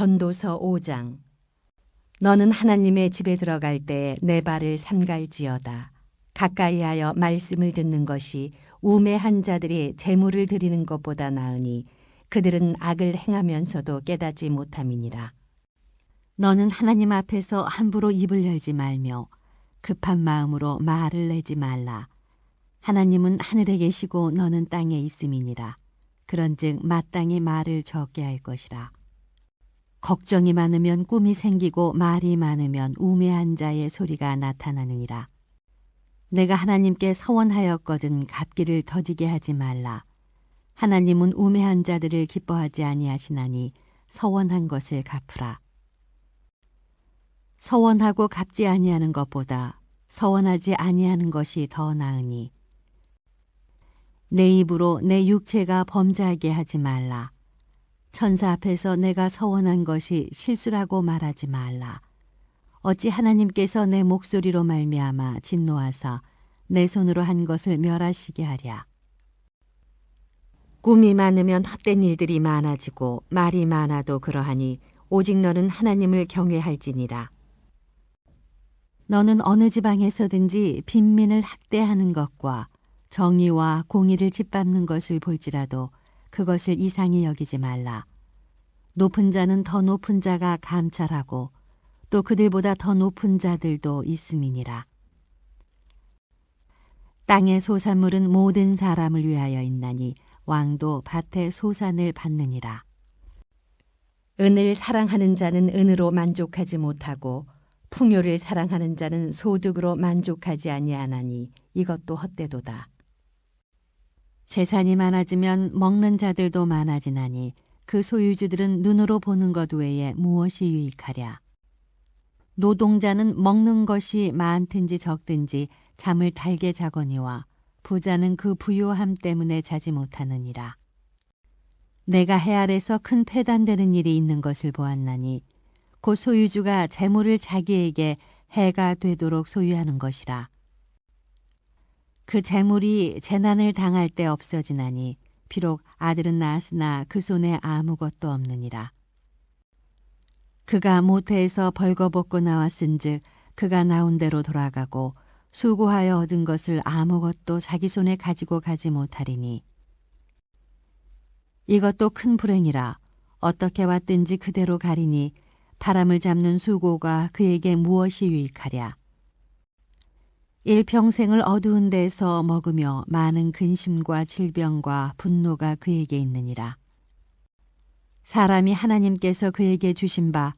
전도서 5장. 너는 하나님의 집에 들어갈 때 내 발을 삼갈지어다. 가까이하여 말씀을 듣는 것이 우매한 자들이 재물을 드리는 것보다 나으니 그들은 악을 행하면서도 깨닫지 못함이니라. 너는 하나님 앞에서 함부로 입을 열지 말며 급한 마음으로 말을 내지 말라. 하나님은 하늘에 계시고 너는 땅에 있음이니라. 그런즉 마땅히 말을 적게 할 것이라. 걱정이 많으면 꿈이 생기고 말이 많으면 우매한 자의 소리가 나타나느니라. 내가 하나님께 서원하였거든 갚기를 더디게 하지 말라. 하나님은 우매한 자들을 기뻐하지 아니하시나니 서원한 것을 갚으라. 서원하고 갚지 아니하는 것보다 서원하지 아니하는 것이 더 나으니 내 입으로 내 육체가 범죄하게 하지 말라. 천사 앞에서 내가 서원한 것이 실수라고 말하지 말라. 어찌 하나님께서 내 목소리로 말미암아 진노하사 내 손으로 한 것을 멸하시게 하랴. 꿈이 많으면 헛된 일들이 많아지고 말이 많아도 그러하니 오직 너는 하나님을 경외할지니라. 너는 어느 지방에서든지 빈민을 학대하는 것과 정의와 공의를 짓밟는 것을 볼지라도 그것을 이상히 여기지 말라. 높은 자는 더 높은 자가 감찰하고 또 그들보다 더 높은 자들도 있음이니라. 땅의 소산물은 모든 사람을 위하여 있나니 왕도 밭의 소산을 받느니라. 은을 사랑하는 자는 은으로 만족하지 못하고 풍요를 사랑하는 자는 소득으로 만족하지 아니하나니 이것도 헛되도다. 재산이 많아지면 먹는 자들도 많아지나니 그 소유주들은 눈으로 보는 것 외에 무엇이 유익하랴. 노동자는 먹는 것이 많든지 적든지 잠을 달게 자거니와 부자는 그 부요함 때문에 자지 못하느니라. 내가 해 아래서 큰 패단되는 일이 있는 것을 보았나니 곧 소유주가 재물을 자기에게 해가 되도록 소유하는 것이라. 그 재물이 재난을 당할 때 없어지나니 비록 아들은 낳았으나 그 손에 아무것도 없느니라. 그가 모태에서 벌거벗고 나왔은즉 그가 나온 대로 돌아가고 수고하여 얻은 것을 아무것도 자기 손에 가지고 가지 못하리니 이것도 큰 불행이라. 어떻게 왔든지 그대로 가리니 바람을 잡는 수고가 그에게 무엇이 유익하랴. 일평생을 어두운 데서 먹으며 많은 근심과 질병과 분노가 그에게 있느니라. 사람이 하나님께서 그에게 주신 바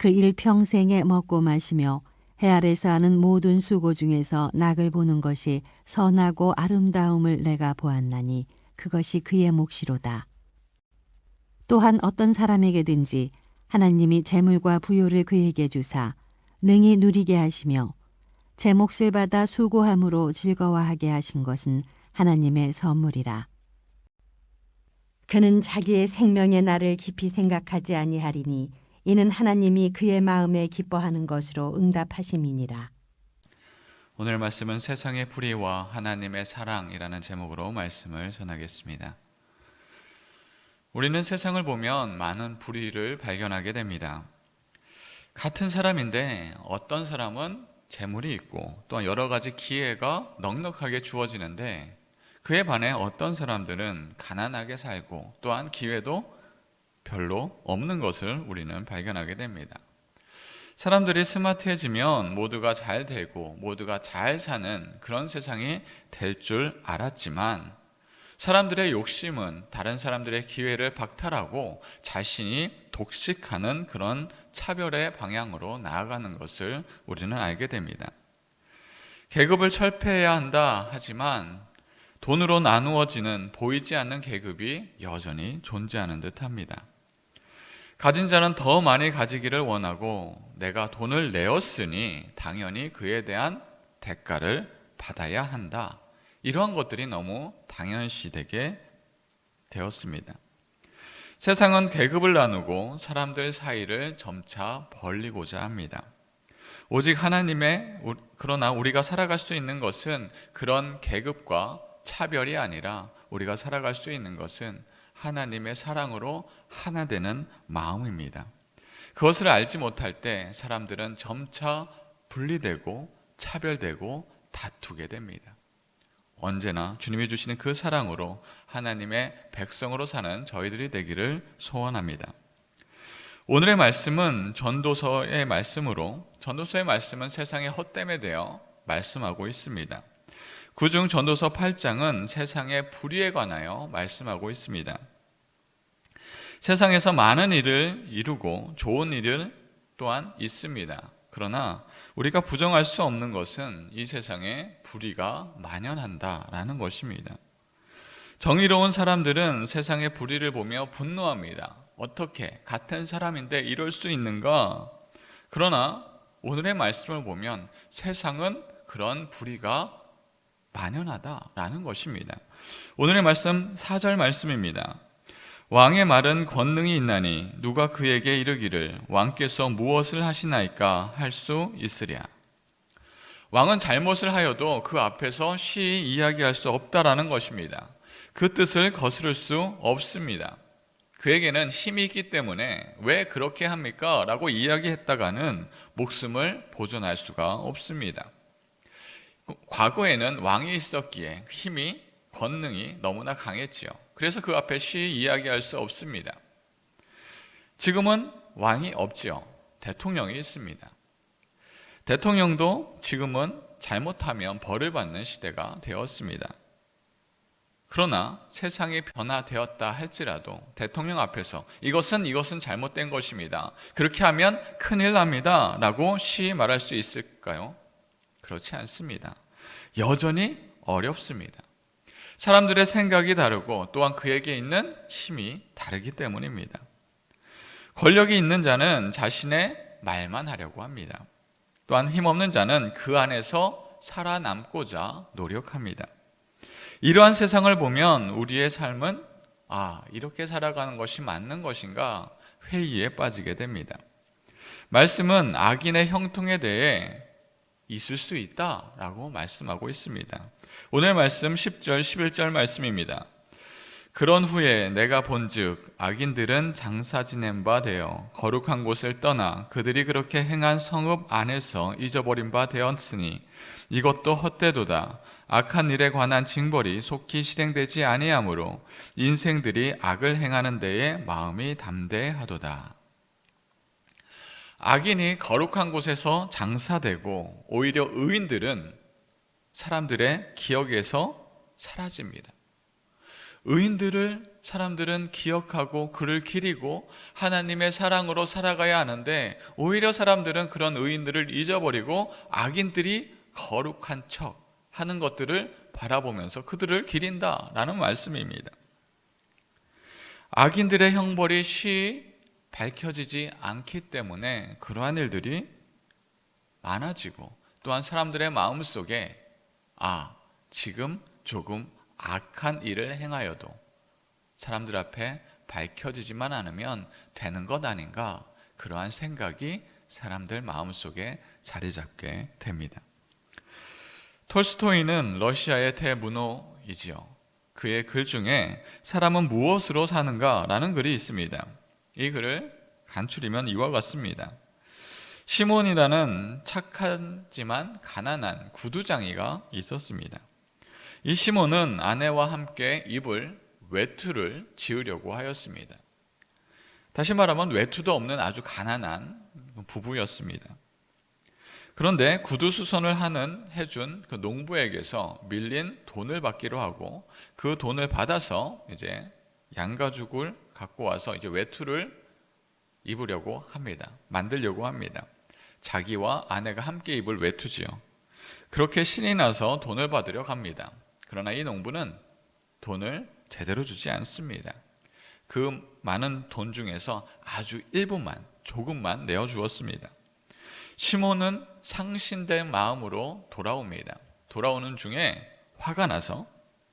그 일평생에 먹고 마시며 해 아래서 하는 모든 수고 중에서 낙을 보는 것이 선하고 아름다움을 내가 보았나니 그것이 그의 몫이로다. 또한 어떤 사람에게든지 하나님이 재물과 부요를 그에게 주사 능히 누리게 하시며 제 몫을 받아 수고함으로 즐거워하게 하신 것은 하나님의 선물이라. 그는 자기의 생명의 날을 깊이 생각하지 아니하리니 이는 하나님이 그의 마음에 기뻐하는 것으로 응답하심이니라. 오늘 말씀은 세상의 불의와 하나님의 사랑이라는 제목으로 말씀을 전하겠습니다. 우리는 세상을 보면 많은 불의를 발견하게 됩니다. 같은 사람인데 어떤 사람은 재물이 있고 또한 여러 가지 기회가 넉넉하게 주어지는데 그에 반해 어떤 사람들은 가난하게 살고 또한 기회도 별로 없는 것을 우리는 발견하게 됩니다. 사람들이 스마트해지면 모두가 잘 되고 모두가 잘 사는 그런 세상이 될 줄 알았지만 사람들의 욕심은 다른 사람들의 기회를 박탈하고 자신이 독식하는 그런 차별의 방향으로 나아가는 것을 우리는 알게 됩니다. 계급을 철폐해야 한다 하지만 돈으로 나누어지는 보이지 않는 계급이 여전히 존재하는 듯합니다. 가진 자는 더 많이 가지기를 원하고 내가 돈을 내었으니 당연히 그에 대한 대가를 받아야 한다. 이러한 것들이 너무 당연시되게 되었습니다. 세상은 계급을 나누고 사람들 사이를 점차 벌리고자 합니다. 오직 그러나 우리가 살아갈 수 있는 것은 그런 계급과 차별이 아니라 우리가 살아갈 수 있는 것은 하나님의 사랑으로 하나 되는 마음입니다. 그것을 알지 못할 때 사람들은 점차 분리되고 차별되고 다투게 됩니다. 언제나 주님이 주시는 그 사랑으로 하나님의 백성으로 사는 저희들이 되기를 소원합니다. 오늘의 말씀은 전도서의 말씀으로, 전도서의 말씀은 세상의 헛됨에 대해 말씀하고 있습니다. 그중 전도서 8장은 세상의 불의에 관하여 말씀하고 있습니다. 세상에서 많은 일을 이루고 좋은 일을 또한 있습니다. 그러나 우리가 부정할 수 없는 것은 이 세상에 불의가 만연한다라는 것입니다. 정의로운 사람들은 세상의 불의를 보며 분노합니다. 어떻게 같은 사람인데 이럴 수 있는가? 그러나 오늘의 말씀을 보면 세상은 그런 불의가 만연하다라는 것입니다. 오늘의 말씀 4절 말씀입니다. 왕의 말은 권능이 있나니 누가 그에게 이르기를 왕께서 무엇을 하시나이까 할 수 있으랴. 왕은 잘못을 하여도 그 앞에서 시히 이야기할 수 없다라는 것입니다. 그 뜻을 거스를 수 없습니다. 그에게는 힘이 있기 때문에 왜 그렇게 합니까? 라고 이야기했다가는 목숨을 보존할 수가 없습니다. 과거에는 왕이 있었기에 힘이, 권능이 너무나 강했지요. 그래서 그 앞에 시히 이야기할 수 없습니다. 지금은 왕이 없지요. 대통령이 있습니다. 대통령도 지금은 잘못하면 벌을 받는 시대가 되었습니다. 그러나 세상이 변화되었다 할지라도 대통령 앞에서 이것은 잘못된 것입니다. 그렇게 하면 큰일 납니다. 라고 시히 말할 수 있을까요? 그렇지 않습니다. 여전히 어렵습니다. 사람들의 생각이 다르고 또한 그에게 있는 힘이 다르기 때문입니다. 권력이 있는 자는 자신의 말만 하려고 합니다. 또한 힘없는 자는 그 안에서 살아남고자 노력합니다. 이러한 세상을 보면 우리의 삶은 이렇게 살아가는 것이 맞는 것인가 회의에 빠지게 됩니다. 말씀은 악인의 형통에 대해 있을 수 있다라고 말씀하고 있습니다. 오늘 말씀 10절 11절 말씀입니다. 그런 후에 내가 본즉 악인들은 장사 지낸 바 되어 거룩한 곳을 떠나 그들이 그렇게 행한 성읍 안에서 잊어버린 바 되었으니 이것도 헛되도다. 악한 일에 관한 징벌이 속히 실행되지 아니하므로 인생들이 악을 행하는 데에 마음이 담대하도다. 악인이 거룩한 곳에서 장사되고 오히려 의인들은 사람들의 기억에서 사라집니다. 의인들을 사람들은 기억하고 그를 기리고 하나님의 사랑으로 살아가야 하는데 오히려 사람들은 그런 의인들을 잊어버리고 악인들이 거룩한 척 하는 것들을 바라보면서 그들을 기린다라는 말씀입니다. 악인들의 형벌이 쉬이 밝혀지지 않기 때문에 그러한 일들이 많아지고 또한 사람들의 마음속에 지금 조금 악한 일을 행하여도 사람들 앞에 밝혀지지만 않으면 되는 것 아닌가, 그러한 생각이 사람들 마음속에 자리 잡게 됩니다. 톨스토이는 러시아의 대문호이지요. 그의 글 중에 사람은 무엇으로 사는가 라는 글이 있습니다. 이 글을 간추리면 이와 같습니다. 시몬이라는 착하지만 가난한 구두장이가 있었습니다. 이 시몬은 아내와 함께 입을 외투를 지으려고 하였습니다. 다시 말하면 외투도 없는 아주 가난한 부부였습니다. 그런데 구두수선을 해준 그 농부에게서 밀린 돈을 받기로 하고 그 돈을 받아서 이제 양가죽을 갖고 와서 이제 외투를 입으려고 합니다. 만들려고 합니다. 자기와 아내가 함께 입을 외투지요. 그렇게 신이 나서 돈을 받으려 갑니다. 그러나 이 농부는 돈을 제대로 주지 않습니다. 그 많은 돈 중에서 아주 일부만, 조금만 내어주었습니다. 시몬은 상신된 마음으로 돌아옵니다. 돌아오는 중에 화가 나서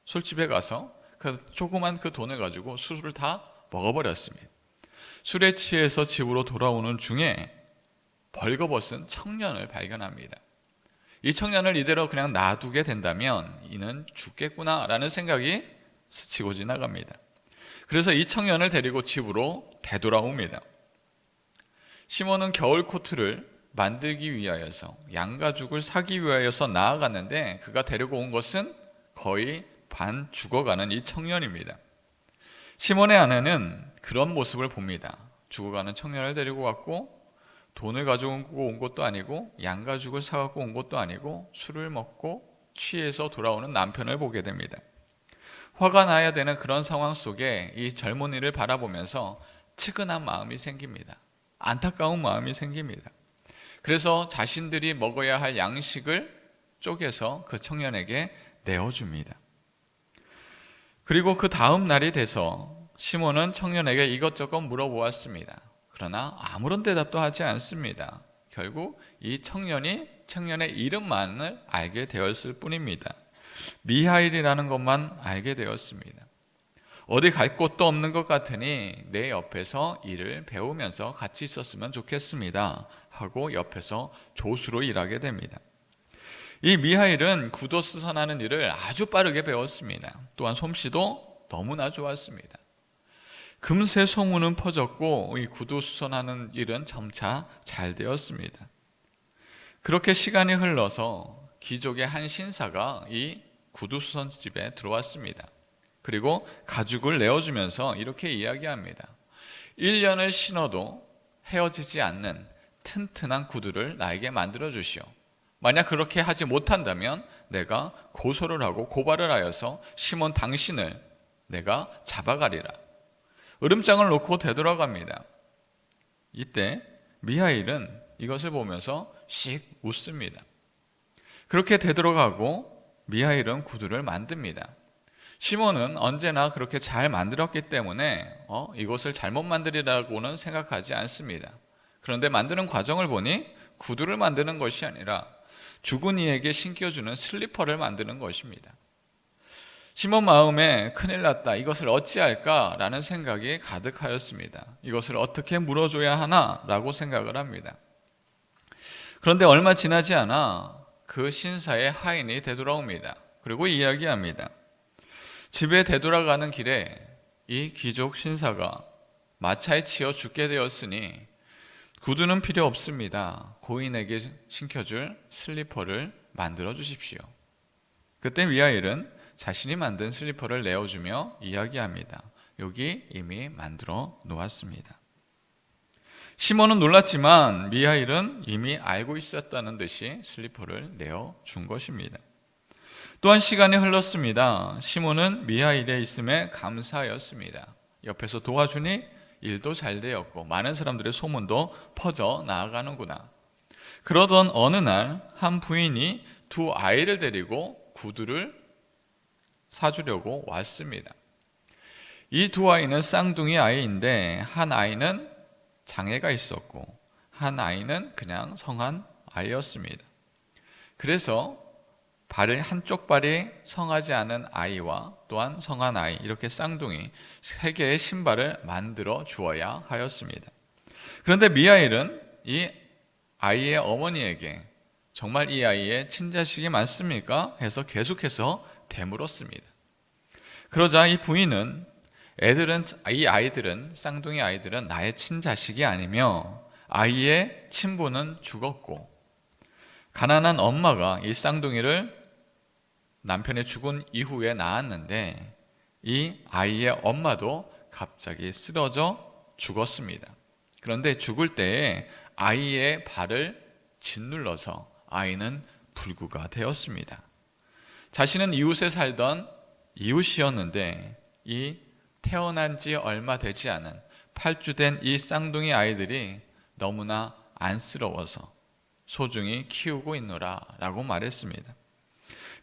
술집에 가서 그 조그만 그 돈을 가지고 술을 다 먹어버렸습니다. 술에 취해서 집으로 돌아오는 중에 벌거벗은 청년을 발견합니다. 이 청년을 이대로 그냥 놔두게 된다면 이는 죽겠구나라는 생각이 스치고 지나갑니다. 그래서 이 청년을 데리고 집으로 되돌아옵니다. 시몬은 겨울 코트를 만들기 위하여서 양가죽을 사기 위하여서 나아갔는데 그가 데리고 온 것은 거의 반 죽어가는 이 청년입니다. 시몬의 아내는 그런 모습을 봅니다. 죽어가는 청년을 데리고 왔고 돈을 가지고 온 것도 아니고 양가죽을 사갖고 온 것도 아니고 술을 먹고 취해서 돌아오는 남편을 보게 됩니다. 화가 나야 되는 그런 상황 속에 이 젊은이를 바라보면서 측은한 마음이 생깁니다. 안타까운 마음이 생깁니다. 그래서 자신들이 먹어야 할 양식을 쪼개서 그 청년에게 내어줍니다. 그리고 그 다음 날이 돼서 시몬은 청년에게 이것저것 물어보았습니다. 그러나 아무런 대답도 하지 않습니다. 결국 이 청년의 이름만을 알게 되었을 뿐입니다. 미하일이라는 것만 알게 되었습니다. 어디 갈 곳도 없는 것 같으니 내 옆에서 일을 배우면서 같이 있었으면 좋겠습니다 하고 옆에서 조수로 일하게 됩니다. 이 미하일은 구두 수선하는 일을 아주 빠르게 배웠습니다. 또한 솜씨도 너무나 좋았습니다. 금세 소문은 퍼졌고 이 구두 수선하는 일은 점차 잘 되었습니다. 그렇게 시간이 흘러서 귀족의 한 신사가 이 구두 수선집에 들어왔습니다. 그리고 가죽을 내어주면서 이렇게 이야기합니다. 1년을 신어도 헤어지지 않는 튼튼한 구두를 나에게 만들어 주시오. 만약 그렇게 하지 못한다면 내가 고소를 하고 고발을 하여서 시몬 당신을 내가 잡아가리라. 으름장을 놓고 되돌아갑니다. 이때 미하일은 이것을 보면서 씩 웃습니다. 그렇게 되돌아가고 미하일은 구두를 만듭니다. 시몬은 언제나 그렇게 잘 만들었기 때문에 이것을 잘못 만들이라고는 생각하지 않습니다. 그런데 만드는 과정을 보니 구두를 만드는 것이 아니라 죽은 이에게 신겨주는 슬리퍼를 만드는 것입니다. 시몬 마음에 큰일 났다, 이것을 어찌할까 라는 생각이 가득하였습니다. 이것을 어떻게 물어줘야 하나 라고 생각을 합니다. 그런데 얼마 지나지 않아 그 신사의 하인이 되돌아옵니다. 그리고 이야기합니다. 집에 되돌아가는 길에 이 귀족 신사가 마차에 치여 죽게 되었으니 구두는 필요 없습니다. 고인에게 신겨줄 슬리퍼를 만들어 주십시오. 그때 미하일은 자신이 만든 슬리퍼를 내어주며 이야기합니다. 여기 이미 만들어 놓았습니다. 시몬은 놀랐지만 미하일은 이미 알고 있었다는 듯이 슬리퍼를 내어준 것입니다. 또한 시간이 흘렀습니다. 시몬은 미하일의 있음에 감사하였습니다. 옆에서 도와주니 일도 잘 되었고 많은 사람들의 소문도 퍼져 나아가는구나. 그러던 어느 날 한 부인이 두 아이를 데리고 구두를 사주려고 왔습니다. 이 두 아이는 쌍둥이 아이인데 한 아이는 장애가 있었고 한 아이는 그냥 성한 아이였습니다. 그래서 한쪽 발이 성하지 않은 아이와 또한 성한 아이, 이렇게 쌍둥이 세 개의 신발을 만들어 주어야 하였습니다. 그런데 미하일은 이 아이의 어머니에게 정말 이 아이의 친자식이 맞습니까? 해서 계속해서 되물었습니다. 그러자 이 부인은 이 아이들은, 쌍둥이 아이들은 나의 친자식이 아니며 아이의 친부는 죽었고 가난한 엄마가 이 쌍둥이를 남편이 죽은 이후에 낳았는데 이 아이의 엄마도 갑자기 쓰러져 죽었습니다. 그런데 죽을 때에 아이의 발을 짓눌러서 아이는 불구가 되었습니다. 자신은 이웃에 살던 이웃이었는데 이 태어난 지 얼마 되지 않은 8주 된 이 쌍둥이 아이들이 너무나 안쓰러워서 소중히 키우고 있노라 라고 말했습니다.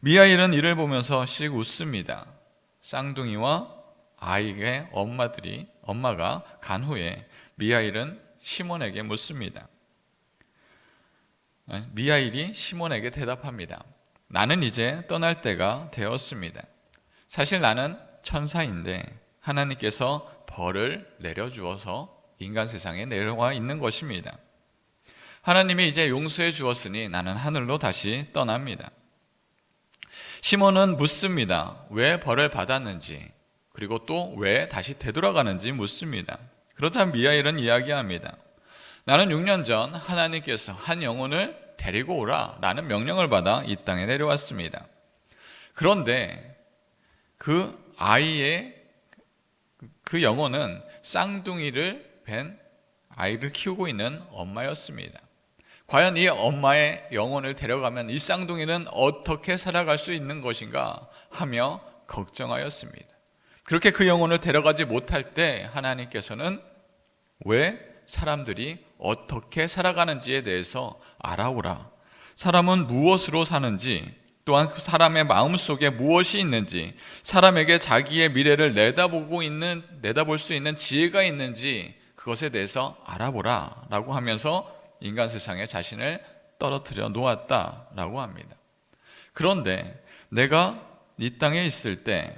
미하일은 이를 보면서 씩 웃습니다. 쌍둥이와 아이의 엄마가 간 후에 미하일은 시몬에게 묻습니다. 미하일이 시몬에게 대답합니다. 나는 이제 떠날 때가 되었습니다. 사실 나는 천사인데 하나님께서 벌을 내려주어서 인간 세상에 내려와 있는 것입니다. 하나님이 이제 용서해 주었으니 나는 하늘로 다시 떠납니다. 시몬은 묻습니다. 왜 벌을 받았는지, 그리고 또 왜 다시 되돌아가는지 묻습니다. 그러자 미하일은 이야기합니다. 나는 6년 전 하나님께서 한 영혼을 데리고 오라 라는 명령을 받아 이 땅에 내려왔습니다. 그런데 그 아이의 그 영혼은 쌍둥이를 뵌 아이를 키우고 있는 엄마였습니다. 과연 이 엄마의 영혼을 데려가면 이 쌍둥이는 어떻게 살아갈 수 있는 것인가 하며 걱정하였습니다. 그렇게 그 영혼을 데려가지 못할 때 하나님께서는 왜 사람들이 어떻게 살아가는지에 대해서 알아오라. 사람은 무엇으로 사는지, 또한 그 사람의 마음속에 무엇이 있는지, 사람에게 자기의 미래를 내다볼 수 있는 지혜가 있는지 그것에 대해서 알아보라 라고 하면서 인간 세상에 자신을 떨어뜨려 놓았다라고 합니다. 그런데 내가 이 땅에 있을 때,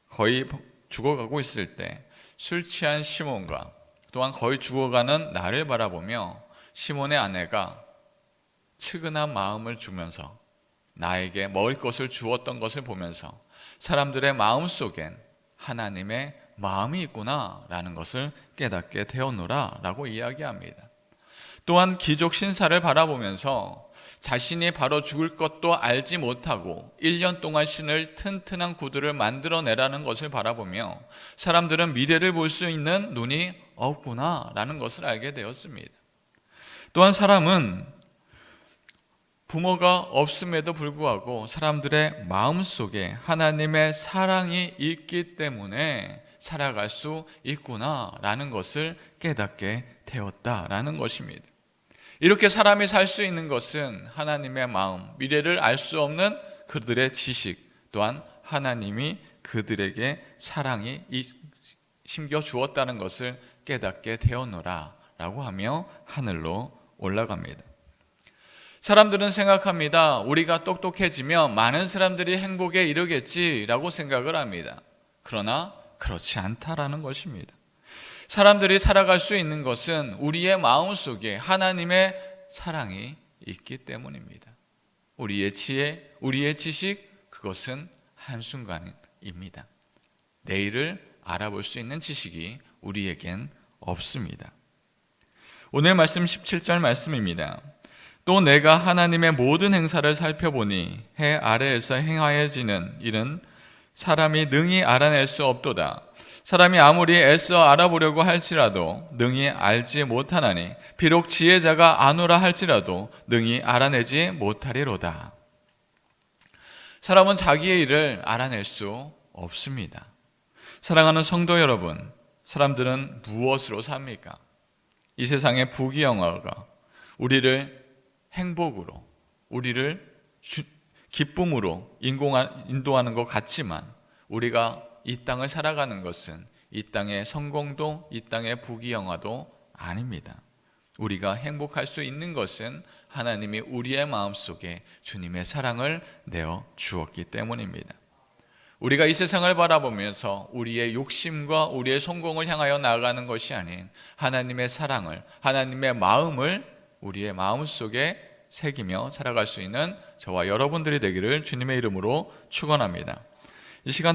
거의 죽어가고 있을 때 술 취한 시몬과 또한 거의 죽어가는 나를 바라보며 시몬의 아내가 측은한 마음을 주면서 나에게 먹을 것을 주었던 것을 보면서 사람들의 마음속엔 하나님의 마음이 있구나라는 것을 깨닫게 되었노라 라고 이야기합니다. 또한 기족 신사를 바라보면서 자신이 바로 죽을 것도 알지 못하고 1년 동안 신을 튼튼한 구두를 만들어내라는 것을 바라보며 사람들은 미래를 볼 수 있는 눈이 없구나라는 것을 알게 되었습니다. 또한 사람은 부모가 없음에도 불구하고 사람들의 마음속에 하나님의 사랑이 있기 때문에 살아갈 수 있구나라는 것을 깨닫게 되었다라는 것입니다. 이렇게 사람이 살 수 있는 것은 하나님의 마음, 미래를 알 수 없는 그들의 지식, 또한 하나님이 그들에게 사랑이 심겨 주었다는 것을 깨닫게 되었노라 라고 하며 하늘로 올라갑니다. 사람들은 생각합니다. 우리가 똑똑해지면 많은 사람들이 행복에 이르겠지라고 생각을 합니다. 그러나 그렇지 않다라는 것입니다. 사람들이 살아갈 수 있는 것은 우리의 마음속에 하나님의 사랑이 있기 때문입니다. 우리의 지혜, 우리의 지식, 그것은 한순간입니다. 내일을 알아볼 수 있는 지식이 우리에겐 없습니다. 오늘 말씀 17절 말씀입니다. 또 내가 하나님의 모든 행사를 살펴보니 해 아래에서 행하여지는 일은 사람이 능히 알아낼 수 없도다. 사람이 아무리 애써 알아보려고 할지라도 능히 알지 못하나니 비록 지혜자가 아노라 할지라도 능히 알아내지 못하리로다. 사람은 자기의 일을 알아낼 수 없습니다. 사랑하는 성도 여러분, 사람들은 무엇으로 삽니까? 이 세상의 부귀영화가 우리를 행복으로, 우리를 기쁨으로 인도하는 것 같지만 우리가 이 땅을 살아가는 것은 이 땅의 성공도 이 땅의 부귀영화도 아닙니다. 우리가 행복할 수 있는 것은 하나님이 우리의 마음속에 주님의 사랑을 내어 주었기 때문입니다. 우리가 이 세상을 바라보면서 우리의 욕심과 우리의 성공을 향하여 나아가는 것이 아닌 하나님의 사랑을, 하나님의 마음을 우리의 마음속에 새기며 살아갈 수 있는 저와 여러분들이 되기를 주님의 이름으로 축원합니다. 이 시간